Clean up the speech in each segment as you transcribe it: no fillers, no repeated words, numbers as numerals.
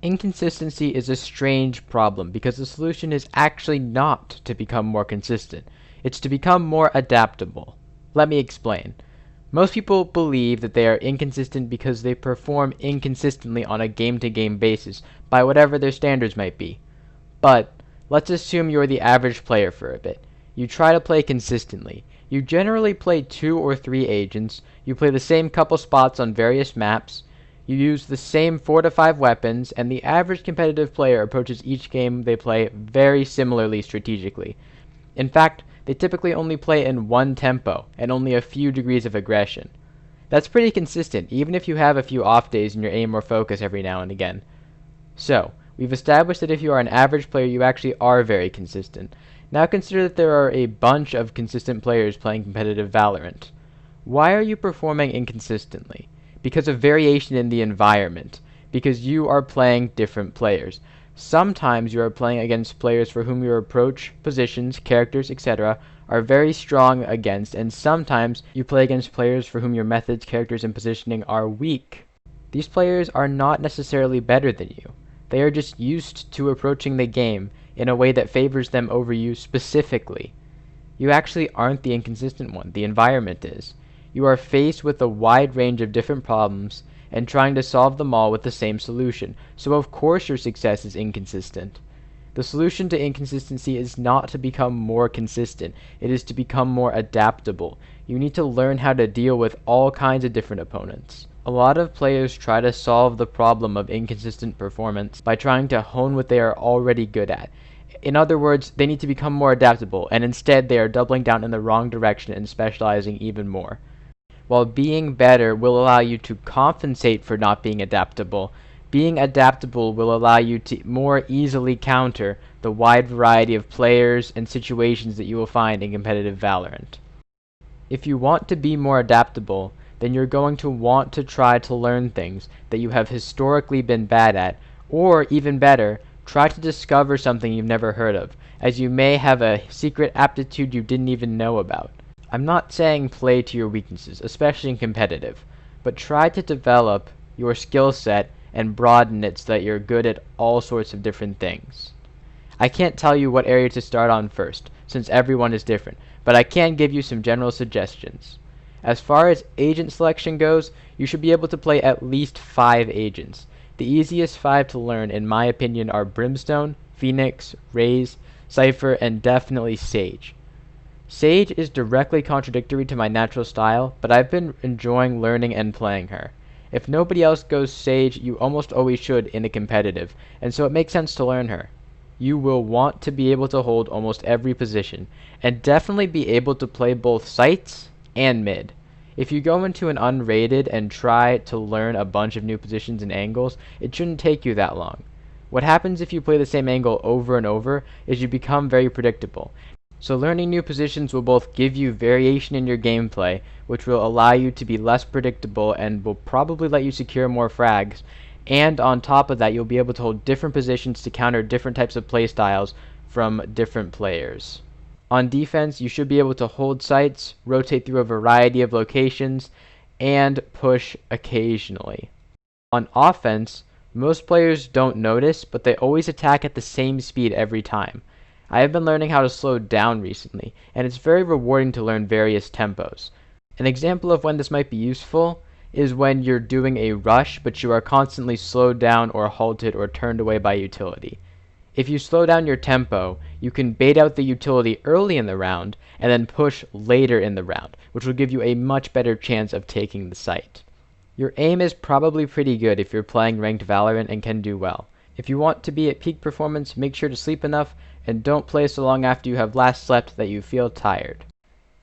Inconsistency is a strange problem because the solution is actually not to become more consistent. It's to become more adaptable. Let me explain. Most people believe that they are inconsistent because they perform inconsistently on a game-to-game basis by whatever their standards might be. But let's assume you're the average player for a bit. You try to play consistently. You generally play 2 or 3 agents, you play the same couple spots on various maps, you use the same 4 to 5 weapons, and the average competitive player approaches each game they play very similarly strategically. In fact, they typically only play in one tempo and only a few degrees of aggression. That's pretty consistent, even if you have a few off days in your aim or focus every now and again. So, we've established that if you are an average player, you actually are very consistent. Now consider that there are a bunch of consistent players playing competitive Valorant. Why are you performing inconsistently? Because of variation in the environment. Because you are playing different players. Sometimes you are playing against players for whom your approach, positions, characters, etc. are very strong against, and sometimes you play against players for whom your methods, characters, and positioning are weak. These players are not necessarily better than you. They are just used to approaching the game in a way that favors them over you specifically. You actually aren't the inconsistent one, the environment is. You are faced with a wide range of different problems and trying to solve them all with the same solution, so of course your success is inconsistent. The solution to inconsistency is not to become more consistent, it is to become more adaptable. You need to learn how to deal with all kinds of different opponents. A lot of players try to solve the problem of inconsistent performance by trying to hone what they are already good at. In other words, they need to become more adaptable, and instead they are doubling down in the wrong direction and specializing even more. While being better will allow you to compensate for not being adaptable, being adaptable will allow you to more easily counter the wide variety of players and situations that you will find in competitive Valorant. If you want to be more adaptable, then you're going to want to try to learn things that you have historically been bad at, or even better, try to discover something you've never heard of, as you may have a secret aptitude you didn't even know about. I'm not saying play to your weaknesses, especially in competitive, but try to develop your skill set and broaden it so that you're good at all sorts of different things. I can't tell you what area to start on first, since everyone is different, but I can give you some general suggestions. As far as agent selection goes, you should be able to play at least 5 agents. The easiest 5 to learn, in my opinion, are Brimstone, Phoenix, Raze, Cypher, and definitely Sage. Sage is directly contradictory to my natural style, but I've been enjoying learning and playing her. If nobody else goes Sage, you almost always should in a competitive, and so it makes sense to learn her. You will want to be able to hold almost every position, and definitely be able to play both sights and mid. If you go into an unrated and try to learn a bunch of new positions and angles, it shouldn't take you that long. What happens if you play the same angle over and over is you become very predictable. So learning new positions will both give you variation in your gameplay, which will allow you to be less predictable and will probably let you secure more frags, and on top of that you'll be able to hold different positions to counter different types of playstyles from different players. On defense, you should be able to hold sights, rotate through a variety of locations, and push occasionally. On offense, most players don't notice, but they always attack at the same speed every time. I have been learning how to slow down recently, and it's very rewarding to learn various tempos. An example of when this might be useful is when you're doing a rush, but you are constantly slowed down or halted or turned away by utility. If you slow down your tempo, you can bait out the utility early in the round, and then push later in the round, which will give you a much better chance of taking the site. Your aim is probably pretty good if you're playing ranked Valorant and can do well. If you want to be at peak performance, make sure to sleep enough, and don't play so long after you have last slept that you feel tired.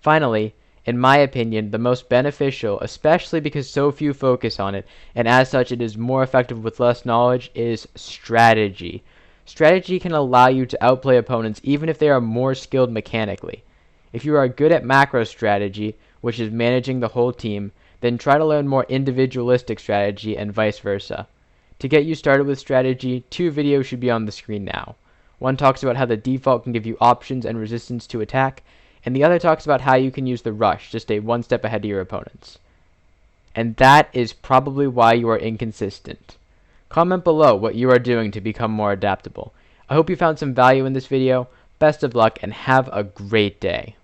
Finally, in my opinion, the most beneficial, especially because so few focus on it, and as such it is more effective with less knowledge, is strategy. Strategy can allow you to outplay opponents even if they are more skilled mechanically. If you are good at macro strategy, which is managing the whole team, then try to learn more individualistic strategy and vice versa. To get you started with strategy, 2 videos should be on the screen now. One talks about how the default can give you options and resistance to attack, and the other talks about how you can use the rush to stay one step ahead of your opponents. And that is probably why you are inconsistent. Comment below what you are doing to become more adaptable. I hope you found some value in this video. Best of luck and have a great day.